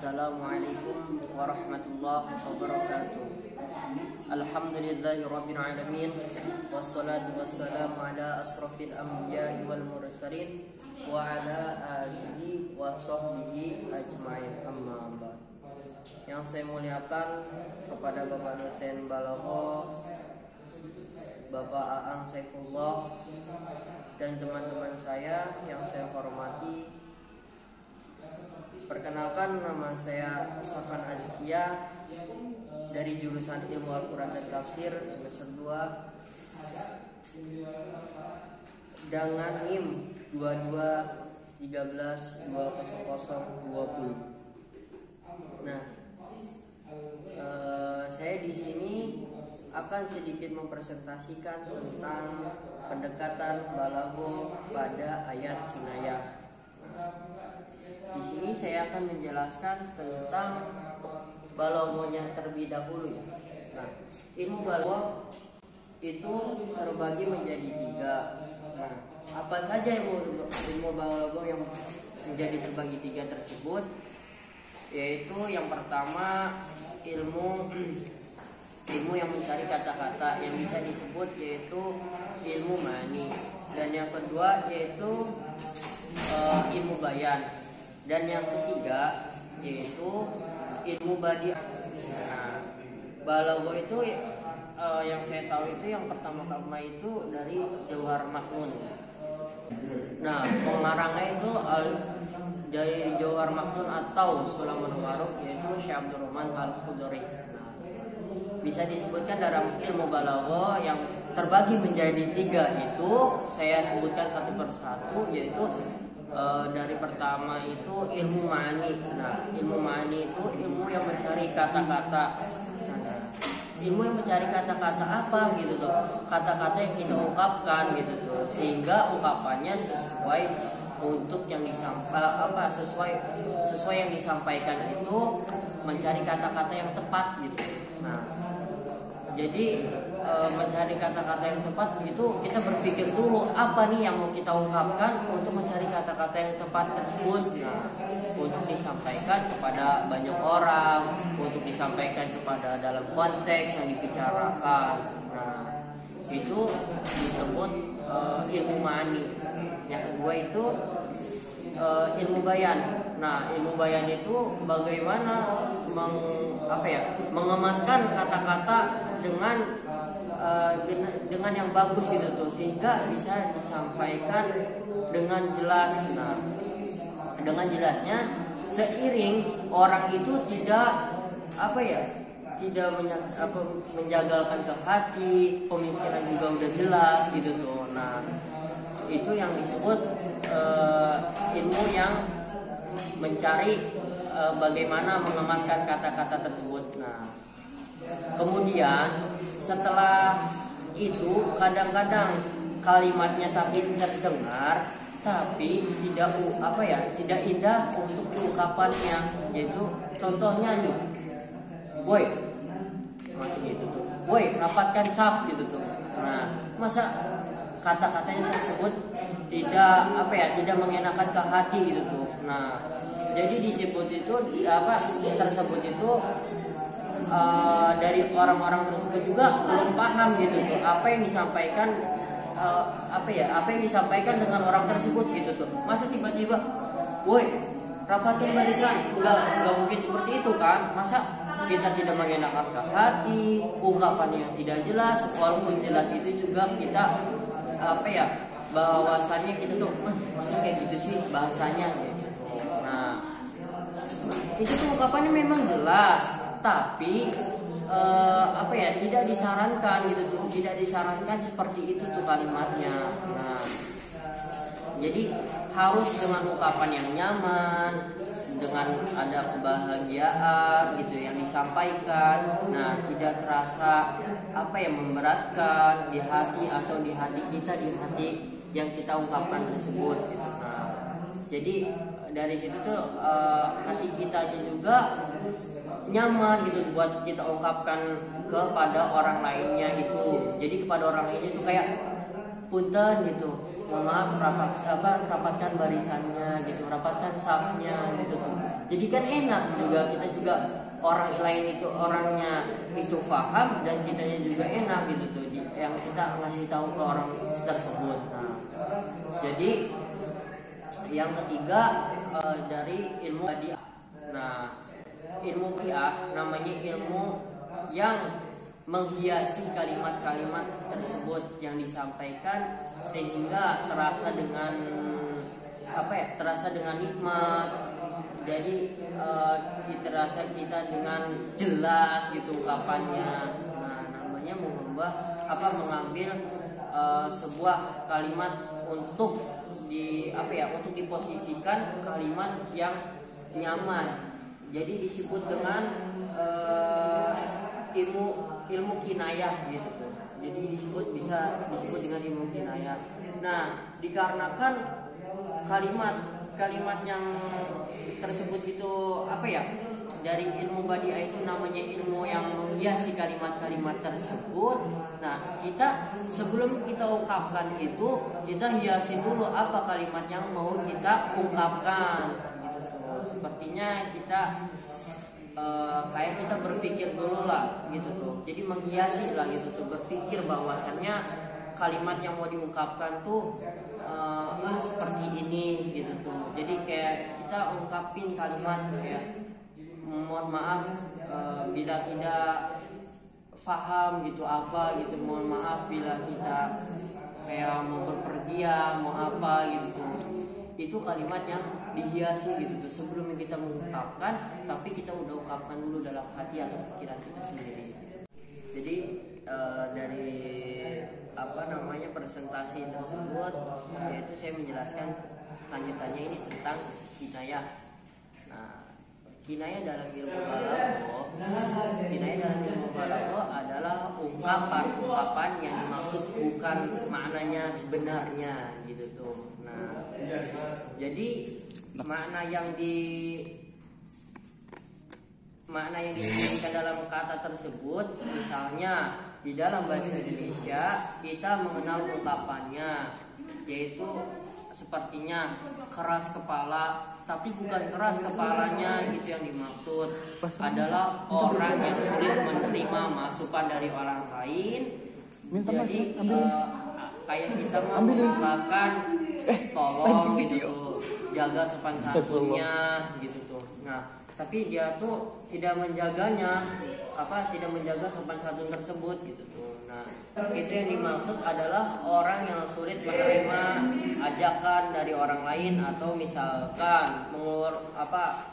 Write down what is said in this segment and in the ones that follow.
Assalamualaikum warahmatullahi wabarakatuh. Alhamdulillahirabbil alamin wassalatu wassalamu ala asrofil anbiya'i wal mursalin wa ala alihi wa sahbihi ajmain, amma ba'd. Yang saya muliakan kepada Bapak dosen Balaghah, Bapak Aang Saifullah, dan teman-teman saya yang saya hormati. Perkenalkan, nama saya Safan Azkia dari jurusan Ilmu Al-Quran dan Tafsir semester 2 dengan NIM 2213200020. Nah, saya di sini akan sedikit mempresentasikan tentang pendekatan balaghah pada ayat kinayah. Di sini saya akan menjelaskan tentang balaghahnya terlebih dahulu ya. Nah, ilmu balaghah itu terbagi menjadi 3. Nah, apa saja ilmu balaghah yang menjadi terbagi 3 tersebut? Yaitu yang pertama ilmu yang mencari kata-kata yang bisa disebut yaitu ilmu ma'ani, dan yang kedua yaitu ilmu bayan, dan yang ketiga yaitu ilmu badi'. Nah, balaghah itu yang saya tahu itu yang pertama itu dari Jauhar Maknun. Nah, pengarangnya itu dari Jauhar Maknun atau Sulamun Waruk, yaitu Syekh Abdurrahman Al-Khudri. Nah, bisa disebutkan dalam ilmu balaghah yang terbagi menjadi 3 itu saya sebutkan satu persatu, yaitu dari pertama itu ilmu ma'ani. Nah, ilmu ma'ani itu ilmu yang mencari kata-kata. Nah, ilmu yang mencari kata-kata apa gitu tuh? Kata-kata yang kita ungkapkan gitu tuh, sehingga ungkapannya sesuai untuk yang disampaikan, sesuai yang disampaikan itu mencari kata-kata yang tepat gitu. Nah, jadi mencari kata-kata yang tepat itu kita berpikir dulu apa nih yang mau kita ungkapkan untuk mencari kata-kata yang tepat tersebut. Nah, untuk disampaikan kepada banyak orang, untuk disampaikan kepada dalam konteks yang dibicarakan. Nah, itu disebut ilmu ma'ani. Yang kedua itu ilmu bayan. Nah, ilmu bayan itu bagaimana mengemaskan kata-kata dengan yang bagus gitu tuh, sehingga bisa disampaikan dengan jelas. Nah, dengan jelasnya seiring orang itu tidak menjagalkan ke hati, pemikiran juga udah jelas gitu tuh. Nah, itu yang disebut ilmu yang mencari bagaimana mengemaskan kata-kata tersebut. Nah, kemudian setelah itu kadang-kadang kalimatnya tapi terdengar tapi tidak indah untuk diungkapannya, yaitu contohnya nih, woi, masih gitu tuh, woi, rapatkan saf gitu tuh. Nah, masa kata-katanya tersebut tidak mengenakan ke hati gitu tuh. Nah, jadi tersebut itu dari orang-orang tersebut juga belum paham gitu tuh apa yang disampaikan dengan orang tersebut gitu tuh. Masa tiba-tiba, woi, rapatkan barisan, nggak mungkin seperti itu kan? Masa kita tidak mengenakan ke hati, ungkapannya yang tidak jelas, walaupun jelas itu juga kita bahwasannya kita tuh masa kayak gitu sih bahasanya gitu. Nah, itu tuh ungkapannya memang jelas, tapi tidak disarankan gitu tuh, tidak disarankan seperti itu tuh kalimatnya. Nah, jadi harus dengan ungkapan yang nyaman, dengan ada kebahagiaan gitu yang disampaikan. Nah, tidak terasa memberatkan di hati atau di hati kita, di hati yang kita ungkapkan tersebut gitu. Nah, jadi dari situ tuh hati kita juga nyaman gitu buat kita ungkapkan kepada orang lainnya itu. Jadi kepada orang lainnya itu kayak punten gitu, mohon maaf rapatkan barisannya gitu, rapatkan safnya gitu tuh. jadi kan enak juga, kita juga orang lain itu orangnya itu paham dan kitanya juga enak gitu tuh, yang kita ngasih tahu ke orang tersebut. Nah, jadi yang ketiga dari ilmu badiah. Nah, ilmu badiah namanya ilmu yang menghiasi kalimat-kalimat tersebut yang disampaikan sehingga terasa dengan terasa dengan nikmat. Jadi kita rasa kita dengan jelas gitu ungkapannya. Nah, namanya mengambil sebuah kalimat untuk untuk diposisikan kalimat yang nyaman. Jadi disebut dengan ilmu kinayah gitu tuh. Jadi bisa disebut dengan ilmu kinayah. Nah, dikarenakan kalimat yang tersebut itu dari ilmu badiah itu namanya ilmu yang menghiasi kalimat-kalimat tersebut. Nah, kita sebelum kita ungkapkan itu, kita hiasi dulu apa kalimat yang mau kita ungkapkan gitu. Sepertinya kita kayak kita berpikir dulu lah gitu tuh. Jadi menghiasi lah gitu tuh, berpikir bahwasannya kalimat yang mau diungkapkan tuh seperti ini gitu tuh. Jadi kayak kita ungkapin kalimat kayak mohon maaf bila tidak paham gitu apa gitu, mohon maaf bila kita kayak mau berpergian mau apa gitu tuh. Itu kalimat yang dihiasi gitu tuh sebelum kita mengungkapkan, tapi kita udah ungkapkan dulu dalam hati atau pikiran kita sendiri. Jadi dari presentasi tersebut yaitu saya menjelaskan lanjutannya ini tentang kinayah. Nah, kinayah dalam ilmu balaghah adalah ungkapan yang dimaksud bukan maknanya sebenarnya gitu tuh. Nah, jadi makna yang disebutkan dalam kata tersebut, misalnya di dalam bahasa Indonesia kita mengenal ungkapannya, yaitu sepertinya keras kepala, tapi bukan keras kepalanya itu yang dimaksud, adalah orang yang sulit menerima masukan dari orang lain. Jadi kayak kita misalkan tolong gitu tuh, jaga sopan santunnya gitu tuh. Nah, tapi dia tuh tidak menjaga sopan santun tersebut gitu tuh. Nah, itu yang dimaksud adalah orang yang sulit menerima ajakan dari orang lain, atau misalkan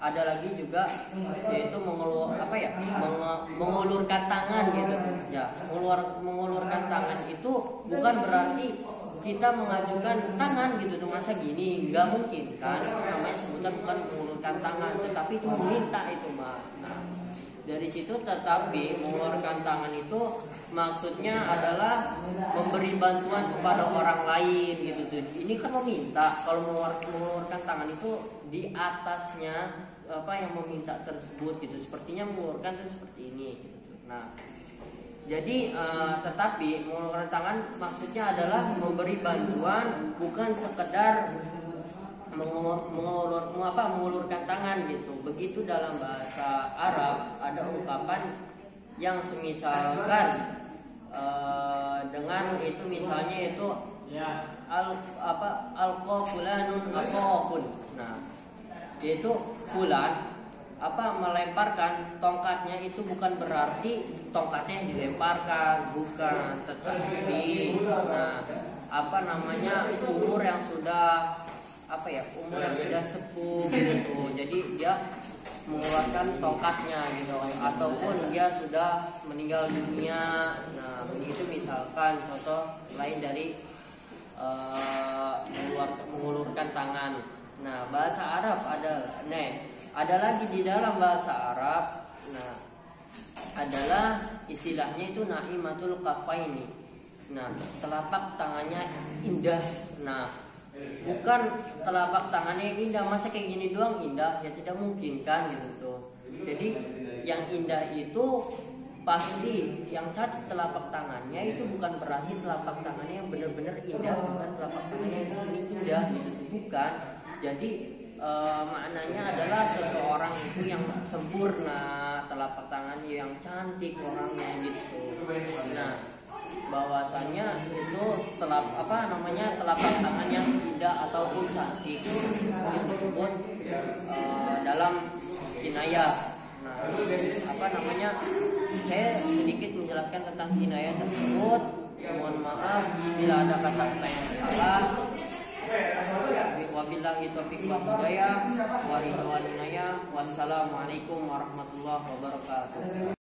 ada lagi juga yaitu mengulurkan tangan gitu tuh. Ya, mengulurkan tangan itu bukan berarti kita mengajukan tangan gitu tuh, masa gini, nggak mungkin kan, itu namanya sebutan bukan mengulurkan tangan, tetapi itu meminta itu mah. Nah, dari situ tetapi mengulurkan tangan itu maksudnya adalah memberi bantuan kepada orang lain gitu tuh. Ini kan meminta. Kalau mengulurkan tangan itu di atasnya yang meminta tersebut gitu, sepertinya mengulurkan itu seperti ini gitu tuh. Nah, jadi tetapi mengulurkan tangan maksudnya adalah memberi bantuan, bukan sekedar mengulurkan tangan gitu. Begitu dalam bahasa Arab ada ungkapan yang semisalkan dengan itu, misalnya itu alqa fulanun asaqun. Nah, yaitu fulan melemparkan tongkatnya, itu bukan berarti tongkatnya yang dilemparkan, bukan, tetapi umur yang sudah sepuh gitu. Jadi dia mengeluarkan tongkatnya gitu, ataupun dia sudah meninggal dunia. Nah, begitu misalkan contoh lain dari mengulurkan tangan. Nah, bahasa Arab ada lagi di dalam bahasa Arab, adalah istilahnya itu naimatul kafaini. Nah, telapak tangannya indah. Nah, bukan telapak tangannya indah, masa kayak gini doang indah, ya tidak mungkin kan gitu tuh. Jadi yang indah itu pasti yang cantik telapak tangannya, itu bukan berarti telapak tangannya yang benar-benar indah, bukan telapak tangannya yang di sini indah gitu, bukan. Jadi maknanya adalah seseorang itu yang sempurna, telapak tangannya yang cantik orangnya gitu. Nah, bahwasannya itu telapak tangan yang indah ataupun cantik yang disebut dalam kinayah. Nah, saya sedikit menjelaskan tentang kinayah tersebut. Mohon maaf bila ada kata-kata yang salah. Wabillahi taufiq wal hidayah. Wassalamualaikum warahmatullahi wabarakatuh.